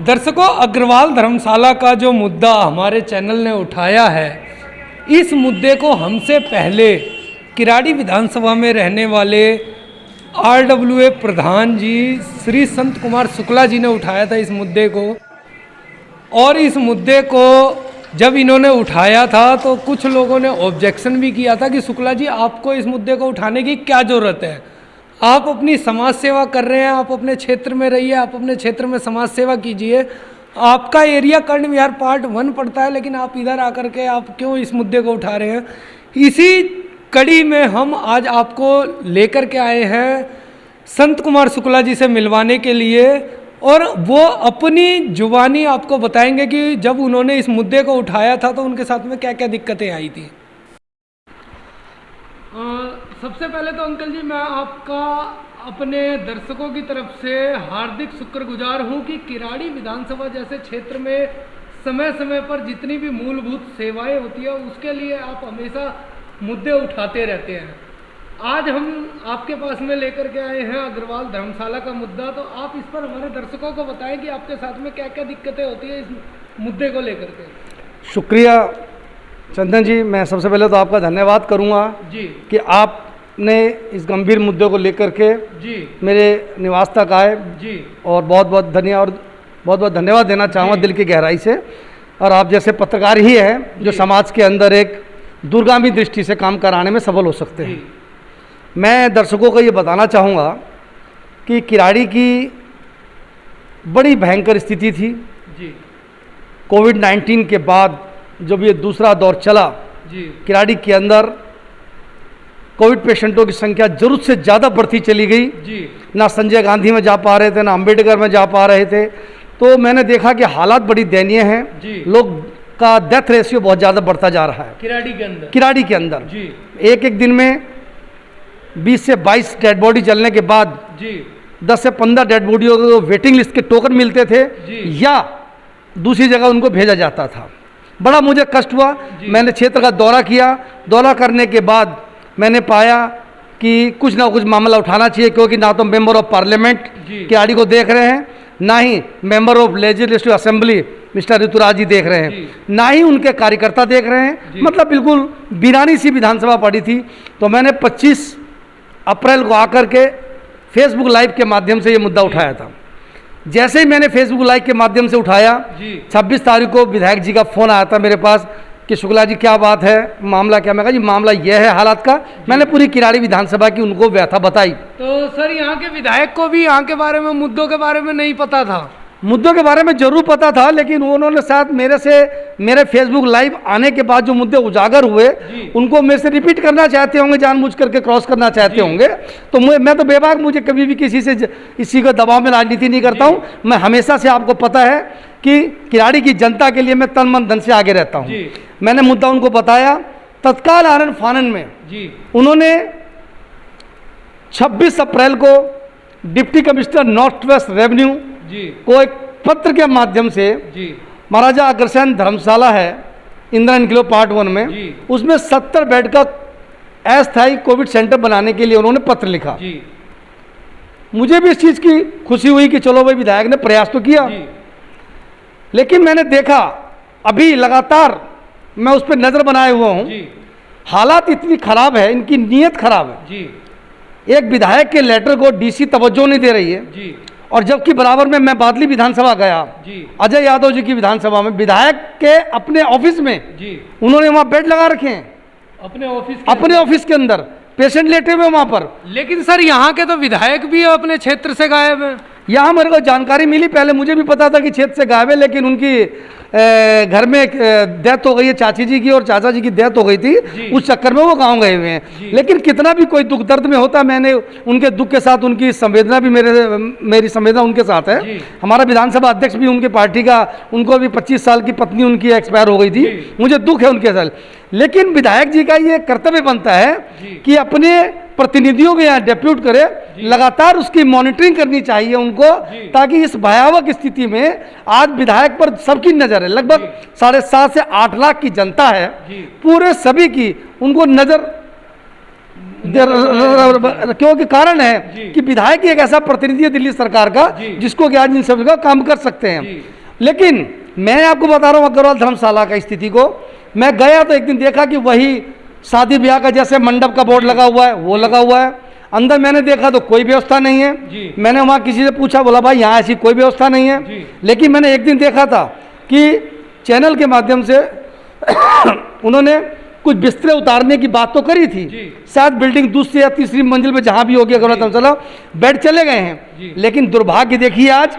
दर्शकों, अग्रवाल धर्मशाला का जो मुद्दा हमारे चैनल ने उठाया है, इस मुद्दे को हमसे पहले किराड़ी विधानसभा में रहने वाले RWA प्रधान जी श्री संत कुमार शुक्ला जी ने उठाया था इस मुद्दे को। और इस मुद्दे को जब इन्होंने उठाया था तो कुछ लोगों ने ऑब्जेक्शन भी किया था कि शुक्ला जी, आपको इस मुद्दे को उठाने की क्या ज़रूरत है, आप अपनी समाज सेवा कर रहे हैं, आप अपने क्षेत्र में रहिए, आप अपने क्षेत्र में समाज सेवा कीजिए। आपका एरिया कर्ण विहार पार्ट 1 पड़ता है, लेकिन आप इधर आकर के आप क्यों इस मुद्दे को उठा रहे हैं। इसी कड़ी में हम आज आपको लेकर के आए हैं संत कुमार शुक्ला जी से मिलवाने के लिए, और वो अपनी जुबानी आपको बताएंगे कि जब उन्होंने इस मुद्दे को उठाया था तो उनके साथ में क्या क्या दिक्कतें आई थी। सबसे पहले तो अंकल जी, मैं आपका अपने दर्शकों की तरफ से हार्दिक शुक्रगुजार हूं कि किराड़ी विधानसभा जैसे क्षेत्र में समय समय पर जितनी भी मूलभूत सेवाएं होती है उसके लिए आप हमेशा मुद्दे उठाते रहते हैं। आज हम आपके पास में लेकर के आए हैं अग्रवाल धर्मशाला का मुद्दा, तो आप इस पर हमारे दर्शकों को बताएं कि आपके साथ में क्या क्या दिक्कतें होती है इस मुद्दे को लेकर के। शुक्रिया चंदन जी, मैं सबसे पहले तो आपका धन्यवाद करूंगा जी कि आपने इस गंभीर मुद्दे को लेकर के जी मेरे निवास तक आए जी, और बहुत बहुत धन्यवाद देना चाहूँगा दिल की गहराई से। और आप जैसे पत्रकार ही हैं जो समाज के अंदर एक दूरगामी दृष्टि से काम कराने में सफल हो सकते हैं। मैं दर्शकों को ये बताना चाहूँगा कि किराड़ी की बड़ी भयंकर स्थिति थी जी। कोविड-19 के बाद जब ये दूसरा दौर चला जी, किराड़ी के अंदर कोविड पेशेंटों की संख्या जरूरत से ज़्यादा बढ़ती चली गई जी। ना संजय गांधी में जा पा रहे थे, ना अंबेडकर में जा पा रहे थे। तो मैंने देखा कि हालात बड़ी दयनीय हैं जी। लोग का डेथ रेशियो बहुत ज़्यादा बढ़ता जा रहा है किराड़ी के अंदर जी। एक दिन में 20 से 22 डेड बॉडी चलने के बाद जी 10 से 15 डेड बॉडियों को वेटिंग लिस्ट के टोकन मिलते थे जी। या दूसरी जगह उनको भेजा जाता था। बड़ा मुझे कष्ट हुआ। मैंने क्षेत्र का दौरा किया। दौरा करने के बाद मैंने पाया कि कुछ ना कुछ मामला उठाना चाहिए, क्योंकि ना तो मेंबर ऑफ पार्लियामेंट किराड़ी को देख रहे हैं, ना ही member of legislative assembly mister Rituraj ji देख रहे हैं, ना ही उनके कार्यकर्ता देख रहे हैं। मतलब बिल्कुल वीरानी सी विधानसभा पड़ी थी। तो मैंने 25 अप्रैल को आकर के फेसबुक लाइव के माध्यम से ये मुद्दा उठाया था। जैसे ही मैंने फेसबुक लाइव के माध्यम से उठाया, 26 तारीख को विधायक जी का फ़ोन आया था मेरे पास कि शुक्ला जी क्या बात है, मामला क्या। मैं कहा जी मामला यह है हालात का। मैंने पूरी किराड़ी विधानसभा की उनको व्यथा बताई। तो सर, यहाँ के विधायक को भी यहाँ के बारे में, मुद्दों के बारे में नहीं पता था? मुद्दों के बारे में जरूर पता था, लेकिन उन्होंने साथ मेरे फेसबुक लाइव आने के बाद जो मुद्दे उजागर हुए उनको मेरे से रिपीट करना चाहते होंगे, जानबूझ करके क्रॉस करना चाहते होंगे। तो मैं तो बेबाक, मुझे कभी भी किसी से इसी को दबाव में राजनीति नहीं करता हूँ। मैं हमेशा से, आपको पता है कि किराड़ी की जनता के लिए मैं तन मन धन से आगे रहता हूँ। मैंने मुद्दा उनको बताया। तत्काल आनन फानन में उन्होंने 26 अप्रैल को deputy commissioner north west revenue को एक पत्र के माध्यम से महाराजा अग्रसेन धर्मशाला है इंदिरा एनक्लेव पार्ट 1 में, उसमें 70 बेड का अस्थायी कोविड सेंटर बनाने के लिए उन्होंने पत्र लिखा। मुझे भी इस चीज़ की खुशी हुई कि चलो भाई विधायक ने प्रयास तो किया। लेकिन मैंने देखा अभी लगातार मैं उस पर नज़र बनाए हुआ हूँ, हालात इतनी खराब है, इनकी नीयत खराब है। एक विधायक के लेटर को डीसी तवज्जो नहीं दे रही है। और जबकि बराबर में मैं बादली विधानसभा गया, अजय यादव जी की विधानसभा में, विधायक के अपने ऑफिस में उन्होंने वहाँ बेड लगा रखे हैं, अपने ऑफिस के अंदर पेशेंट लेटे हुए वहाँ पर। लेकिन सर, यहाँ के तो विधायक भी अपने क्षेत्र से गायब हैं। यहाँ मेरे को जानकारी मिली, पहले मुझे भी पता था कि क्षेत्र से गायब है, लेकिन उनकी घर में डेथ हो गई है चाची जी की, और चाचा जी की डेथ हो गई थी, उस चक्कर में वो गांव गए हुए हैं। लेकिन कितना भी कोई दुख दर्द में होता, मैंने उनके दुख के साथ उनकी संवेदना भी, मेरी संवेदना उनके साथ है। हमारा विधानसभा अध्यक्ष भी उनकी पार्टी का, उनको भी 25 साल की पत्नी उनकी एक्सपायर हो गई थी, मुझे दुख है उनके साथ। लेकिन विधायक जी का ये कर्तव्य बनता है कि अपने प्रतिनिधियों को यहाँ डेप्यूट करे, लगातार उसकी मॉनिटरिंग करनी चाहिए उनको, ताकि इस भयावह स्थिति में आज विधायक पर सबकी नज़र है। लगभग 7.5 से 8 लाख की जनता है, पूरे सभी की उनको नज़र, क्योंकि कारण है कि विधायक एक ऐसा प्रतिनिधि है दिल्ली सरकार का जिसको कि आज इन सब का काम कर सकते हैं। लेकिन मैं आपको बता रहा हूँ अग्रवाल धर्मशाला का स्थिति को, मैं गया तो एक दिन देखा कि वही शादी ब्याह का जैसे मंडप का बोर्ड लगा हुआ है वो लगा हुआ है, अंदर मैंने देखा तो कोई व्यवस्था नहीं है। मैंने वहाँ किसी से पूछा, बोला भाई यहाँ ऐसी कोई व्यवस्था नहीं है। लेकिन मैंने एक दिन देखा था कि चैनल के माध्यम से उन्होंने कुछ बिस्तरे उतारने की बात तो करी थी, शायद बिल्डिंग दूसरी या तीसरी मंजिल पे जहाँ भी होगी अग्रवाल धर्मशाला, बेड चले गए हैं। लेकिन दुर्भाग्य देखिए आज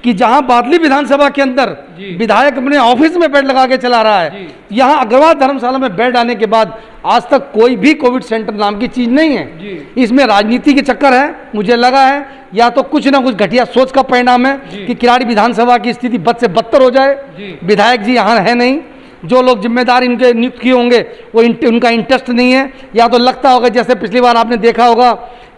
कि जहां बादली विधानसभा के अंदर विधायक अपने ऑफिस में बेड लगा के चला रहा है, यहां अग्रवाल धर्मशाला में बेड आने के बाद आज तक कोई भी कोविड सेंटर नाम की चीज नहीं है। इसमें राजनीति के चक्कर है, मुझे लगा है या तो कुछ ना कुछ घटिया सोच का परिणाम है कि किराड़ी विधानसभा की स्थिति बद से बदतर हो जाए। विधायक जी यहाँ है नहीं, जो लोग जिम्मेदार इनके नियुक्त किए होंगे वो उनका इंटरेस्ट नहीं है, या तो लगता होगा जैसे पिछली बार आपने देखा होगा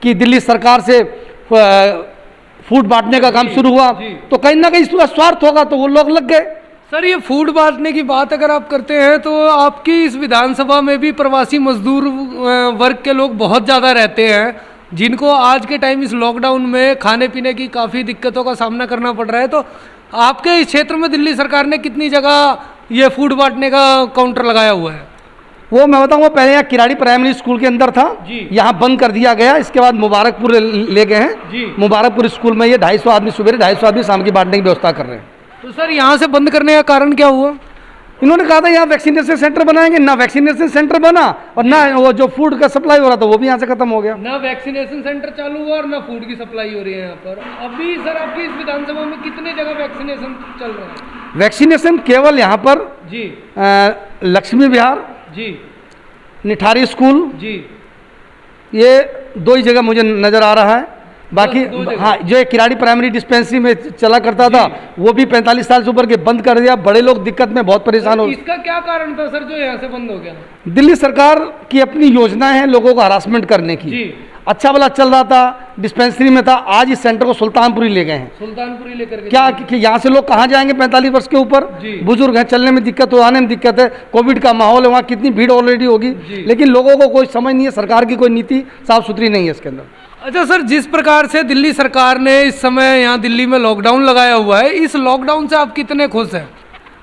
कि दिल्ली सरकार से फूड बांटने का काम शुरू हुआ तो कहीं ना कहीं इसका स्वार्थ होगा तो वो लोग लग गए। सर ये फूड बांटने की बात अगर आप करते हैं तो आपकी इस विधानसभा में भी प्रवासी मजदूर वर्ग के लोग बहुत ज़्यादा रहते हैं, जिनको आज के टाइम इस लॉकडाउन में खाने पीने की काफ़ी दिक्कतों का सामना करना पड़ रहा है। तो आपके इस क्षेत्र में दिल्ली सरकार ने कितनी जगह ये फूड बांटने का काउंटर लगाया हुआ है? वो मैं बताऊँ, पहले यहाँ किराड़ी प्राइमरी स्कूल के अंदर था, यहाँ बंद कर दिया गया, इसके बाद मुबारकपुर ले गए हैं। मुबारकपुर स्कूल में ये 250 आदमी सुबह 250 आदमी शाम की बांटने की व्यवस्था कर रहे हैं। तो सर यहाँ से बंद करने का कारण क्या हुआ? इन्होंने कहा था यहाँ वैक्सीनेशन सेंटर बनाएंगे, ना वैक्सीनेशन सेंटर बना और ना वो जो फूड का सप्लाई हो रहा था वो भी यहाँ से खत्म हो गया। ना वैक्सीनेशन सेंटर चालू हुआ और ना फूड की सप्लाई हो रही है यहाँ पर। अभी सर आपकी इस विधानसभा में कितने जगह वैक्सीनेशन चल रहा है? वैक्सीनेशन केवल यहाँ पर लक्ष्मी विहार, निठारी स्कूल, ये 2 ही जगह मुझे नज़र आ रहा है। बाकी हाँ, जो एक किराड़ी प्राइमरी डिस्पेंसरी में चला करता था वो भी 45 साल से ऊपर के बंद कर दिया। बड़े लोग दिक्कत में बहुत परेशान हो। इसका क्या कारण था सर जो यहाँ से बंद हो गया? दिल्ली सरकार की अपनी योजनाएं हैं लोगों को हरासमेंट करने की। अच्छा वाला चल रहा था, डिस्पेंसरी में था, आज इस सेंटर को सुल्तानपुरी ले गए हैं। सुल्तानपुरी लेकर क्या कि यहाँ से लोग कहाँ जाएंगे? 45 वर्ष के ऊपर बुजुर्ग हैं, चलने में दिक्कत हो, आने में दिक्कत है, कोविड का माहौल है, वहाँ कितनी भीड़ ऑलरेडी होगी। लेकिन लोगों को कोई समझ नहीं है, सरकार की कोई नीति साफ सुथरी नहीं है इसके अंदर। अच्छा सर, जिस प्रकार से दिल्ली सरकार ने इस समय यहाँ दिल्ली में लॉकडाउन लगाया हुआ है, इस लॉकडाउन से आप कितने खुश हैं?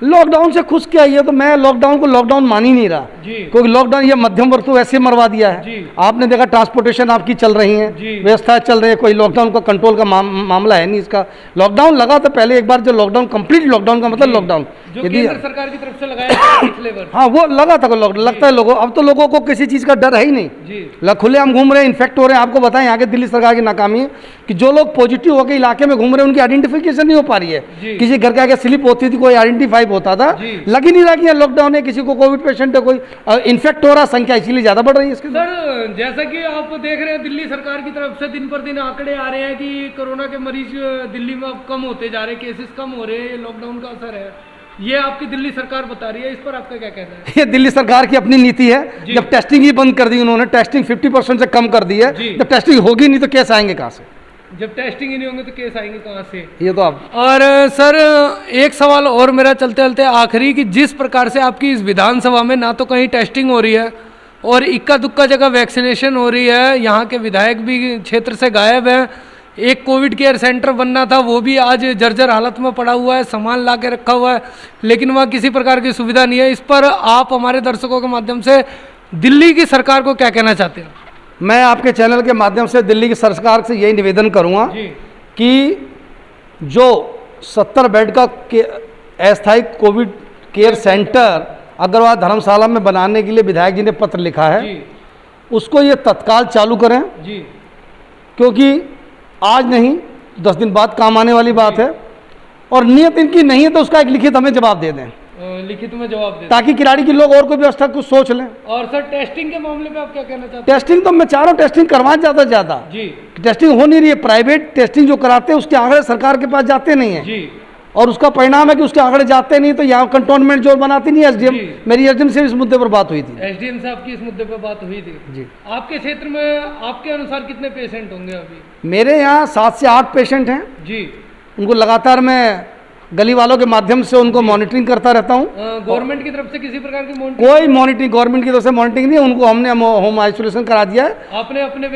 लॉकडाउन से खुश क्या, ये तो मैं लॉकडाउन को लॉकडाउन मान ही नहीं रहा, क्योंकि लॉकडाउन ये मध्यम वर्ग तो वैसे मरवा दिया है। आपने देखा ट्रांसपोर्टेशन आपकी चल रही है, व्यवस्था चल रही है, कोई लॉकडाउन का कंट्रोल का मामला है नहीं इसका। लॉकडाउन लगा तो पहले एक बार जो लॉकडाउन कंप्लीट लॉकडाउन का मतलब लॉकडाउन यदि सरकार की तरफ से लगाया पिछले वर्ष, हाँ वो लगा था लॉकडाउन, लगता है लोगों, अब तो लोगों को किसी चीज़ का डर है ही नहीं, खुले हम घूम रहे हैं, इन्फेक्ट हो रहे हैं। आपको बताएं यहाँ के दिल्ली सरकार की नाकामी है कि जो लोग पॉजिटिव होकर इलाके में घूम रहे हैं उनकी आइडेंटिफिकेशन नहीं हो पा रही है। किसी घर के आगे स्लिप होती थी, कोई आइडेंटिफाई होता था, लग ही नहीं रहा कि लॉकडाउन है, किसी को कोविड पेशेंट है, कोई इन्फेक्ट हो रहा, संख्या इसीलिए ज्यादा बढ़ रही है इसके। सर जैसा कि आप देख रहे हैं दिल्ली सरकार की तरफ से दिन पर दिन आंकड़े आ रहे हैं कि कोरोना के मरीज दिल्ली में अब कम होते जा रहे हैं, केसेस कम हो रहे हैं, ये लॉकडाउन का असर है, ये आपकी दिल्ली सरकार बता रही है, इस पर आपका क्या कहना है? ये दिल्ली सरकार की अपनी नीति है। जब टेस्टिंग ही बंद कर दी उन्होंने, टेस्टिंग 50% से कम कर दी है, जब टेस्टिंग होगी नहीं तो केस आएंगे कहाँ से? जब टेस्टिंग ही नहीं होंगे तो केस आएंगे कहाँ से? ये तो आप। और सर एक सवाल और मेरा चलते चलते आखिरी, कि जिस प्रकार से आपकी इस विधानसभा में ना तो कहीं टेस्टिंग हो रही है और इक्का दुक्का जगह वैक्सीनेशन हो रही है, यहाँ के विधायक भी क्षेत्र से गायब हैं, एक कोविड केयर सेंटर बनना था वो भी आज जर्जर हालत में पड़ा हुआ है, सामान ला के रखा हुआ है, लेकिन वहाँ किसी प्रकार की सुविधा नहीं है। इस पर आप हमारे दर्शकों के माध्यम से दिल्ली की सरकार को क्या कहना चाहते हैं? मैं आपके चैनल के माध्यम से दिल्ली की सरकार से यही निवेदन करूंगा कि जो 70 बेड का अस्थायी कोविड केयर सेंटर अग्रवाल धर्मशाला में बनाने के लिए विधायक जी ने पत्र लिखा है, उसको ये तत्काल चालू करें, क्योंकि आज नहीं 10 दिन बाद काम आने वाली बात है, और नियत इनकी नहीं है तो उसका एक लिखित हमें जवाब दे दें, लिखित में जवाब दें, ताकि किराड़ी के लोग और कोई व्यवस्था कुछ सोच लें। और सर टेस्टिंग के मामले में आप क्या कहना चाहते हैं? टेस्टिंग तो मैं चाह रहा हूँ टेस्टिंग करवाएं ज़्यादा से ज़्यादा, टेस्टिंग हो नहीं रही है। प्राइवेट टेस्टिंग जो कराते हैं उसके आंकड़े सरकार के पास जाते नहीं है, और उसका परिणाम है कि उसके आंकड़े जाते नहीं, तो यहाँ कंटोनमेंट जोन बनाती नहीं एसडीएम। मेरी एसडीएम से इस मुद्दे पर बात हुई थी, एसडीएम से आपकी इस मुद्दे पर बात हुई थी जी। आपके क्षेत्र में आपके अनुसार कितने पेशेंट होंगे अभी? मेरे यहाँ 7 से 8 पेशेंट हैं जी, उनको लगातार मैं गली वालों के माध्यम से उनको मॉनिटरिंग करता रहता हूँ। गवर्नमेंट की तरफ से किसी प्रकार की कोई मॉनिटरिंग गवर्नमेंट की तरफ से मॉनिटरिंग नहीं है, उनको हमने होम आइसोलेशन करा दिया है। आपने अपने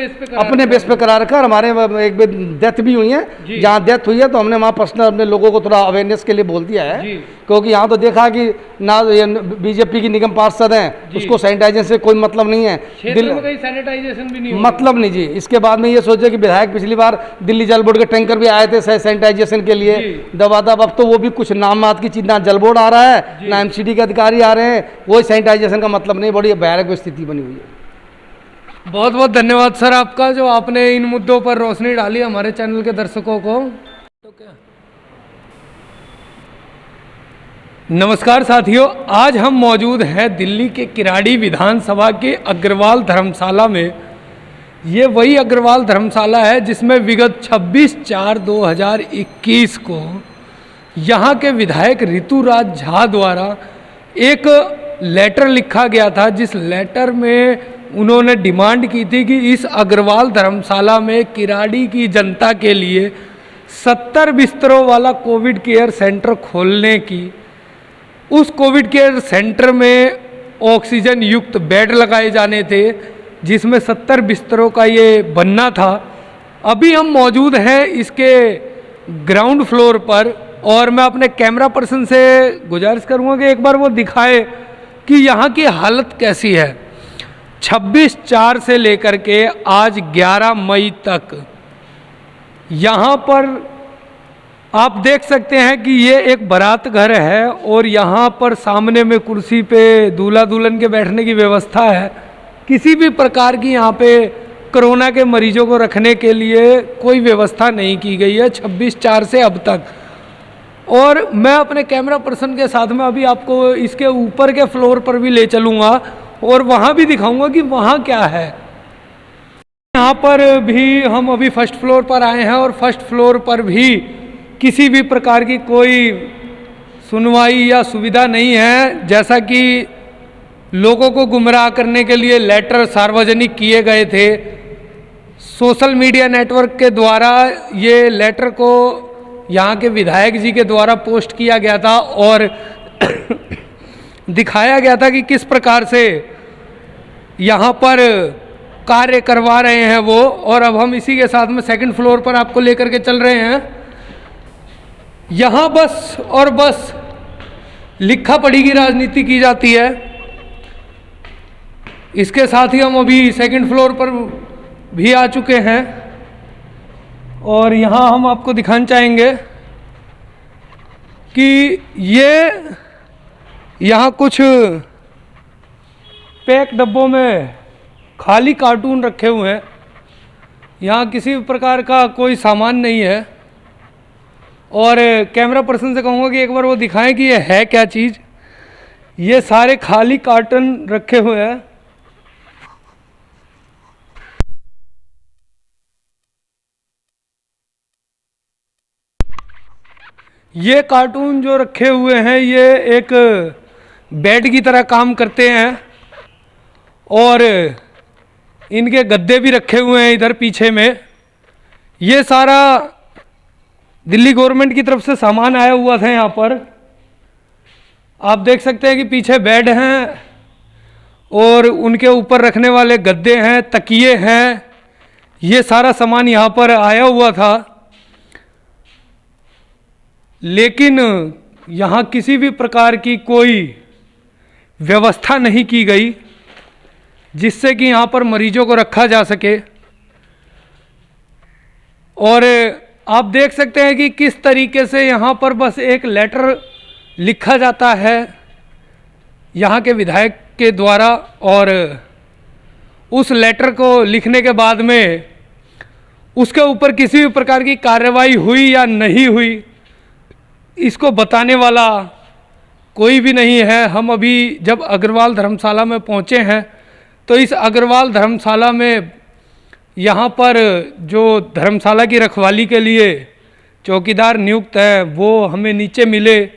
बेस पे करा रखा। हमारे एक डेथ भी हुई है, जहाँ डेथ हुई है तो हमने वहाँ पर्सनल अपने लोगों को थोड़ा अवेयरनेस के लिए बोल दिया है, क्योंकि यहाँ तो देखा कि ना बीजेपी की निगम पार्षद हैं, उसको सैनिटाइजेशन से कोई मतलब नहीं है, सैनिटाइजेशन भी नहीं मतलब नहीं जी। इसके बाद में ये सोचे कि विधायक पिछली बार दिल्ली जल बोर्ड के टैंकर भी आए थे सैनिटाइजेशन के लिए, दबादब। अब तो वो भी कुछ नाम मात की चीज, ना जल बोर्ड आ रहा है ना एमसीडी के अधिकारी आ रहे हैं, कोई सैनिटाइजेशन का मतलब नहीं। बड़ी भयानक स्थिति बनी हुई है। बहुत बहुत धन्यवाद सर आपका, जो आपने इन मुद्दों पर रोशनी डाली हमारे चैनल के दर्शकों को। नमस्कार साथियों, आज हम मौजूद हैं दिल्ली के किराड़ी विधानसभा के अग्रवाल धर्मशाला में। ये वही अग्रवाल धर्मशाला है जिसमें विगत 26/4/2021 को यहाँ के विधायक ऋतुराज झा द्वारा एक लेटर लिखा गया था, जिस लेटर में उन्होंने डिमांड की थी कि इस अग्रवाल धर्मशाला में किराड़ी की जनता के लिए 70 बिस्तरों वाला कोविड केयर सेंटर खोलने की। उस कोविड केयर सेंटर में ऑक्सीजन युक्त बेड लगाए जाने थे, जिसमें 70 बिस्तरों का ये बनना था। अभी हम मौजूद हैं इसके ग्राउंड फ्लोर पर, और मैं अपने कैमरा पर्सन से गुजारिश करूँगा कि एक बार वो दिखाए कि यहाँ की हालत कैसी है। 26/4 से लेकर के आज 11 मई तक यहाँ पर आप देख सकते हैं कि ये एक बारात घर है, और यहाँ पर सामने में कुर्सी पे दूल्हा दुल्हन के बैठने की व्यवस्था है। किसी भी प्रकार की यहाँ पे कोरोना के मरीजों को रखने के लिए कोई व्यवस्था नहीं की गई है 26/4 से अब तक। और मैं अपने कैमरा पर्सन के साथ में अभी आपको इसके ऊपर के फ्लोर पर भी ले चलूँगा और वहाँ भी दिखाऊँगा कि वहाँ क्या है। यहाँ पर भी हम अभी फर्स्ट फ्लोर पर आए हैं, और फर्स्ट फ्लोर पर भी किसी भी प्रकार की कोई सुनवाई या सुविधा नहीं है। जैसा कि लोगों को गुमराह करने के लिए लेटर सार्वजनिक किए गए थे, सोशल मीडिया नेटवर्क के द्वारा ये लेटर को यहाँ के विधायक जी के द्वारा पोस्ट किया गया था, और दिखाया गया था कि किस प्रकार से यहाँ पर कार्य करवा रहे हैं वो। और अब हम इसी के साथ में सेकंड फ्लोर पर आपको लेकर के चल रहे हैं। यहाँ बस और बस लिखा पढ़ी की राजनीति की जाती है। इसके साथ ही हम अभी सेकंड फ्लोर पर भी आ चुके हैं, और यहाँ हम आपको दिखाना चाहेंगे कि ये यहाँ कुछ पैक डब्बों में खाली कार्टून रखे हुए हैं। यहाँ किसी भी प्रकार का कोई सामान नहीं है, और कैमरा पर्सन से कहूँगा कि एक बार वो दिखाएं कि ये है क्या चीज़। ये सारे खाली कार्टन रखे हुए हैं। ये कार्टून जो रखे हुए हैं ये एक बेड की तरह काम करते हैं, और इनके गद्दे भी रखे हुए हैं इधर पीछे में। ये सारा दिल्ली गवर्नमेंट की तरफ से सामान आया हुआ था यहाँ पर। आप देख सकते हैं कि पीछे बेड हैं, और उनके ऊपर रखने वाले गद्दे हैं, तकिए हैं। ये सारा सामान यहाँ पर आया हुआ था, लेकिन यहाँ किसी भी प्रकार की कोई व्यवस्था नहीं की गई जिससे कि यहाँ पर मरीजों को रखा जा सके। और आप देख सकते हैं कि किस तरीके से यहाँ पर बस एक लेटर लिखा जाता है यहाँ के विधायक के द्वारा, और उस लेटर को लिखने के बाद में उसके ऊपर किसी भी प्रकार की कार्रवाई हुई या नहीं हुई, इसको बताने वाला कोई भी नहीं है। हम अभी जब अग्रवाल धर्मशाला में पहुँचे हैं, तो इस अग्रवाल धर्मशाला में यहाँ पर जो धर्मशाला की रखवाली के लिए चौकीदार नियुक्त है वो हमें नीचे मिले,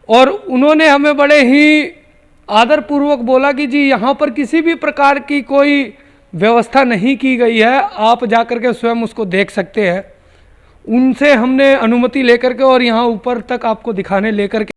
और उन्होंने हमें बड़े ही आदरपूर्वक बोला कि जी यहाँ पर किसी भी प्रकार की कोई व्यवस्था नहीं की गई है, आप जाकर के स्वयं उसको देख सकते हैं। उनसे हमने अनुमति लेकर के और यहाँ ऊपर तक आपको दिखाने लेकर के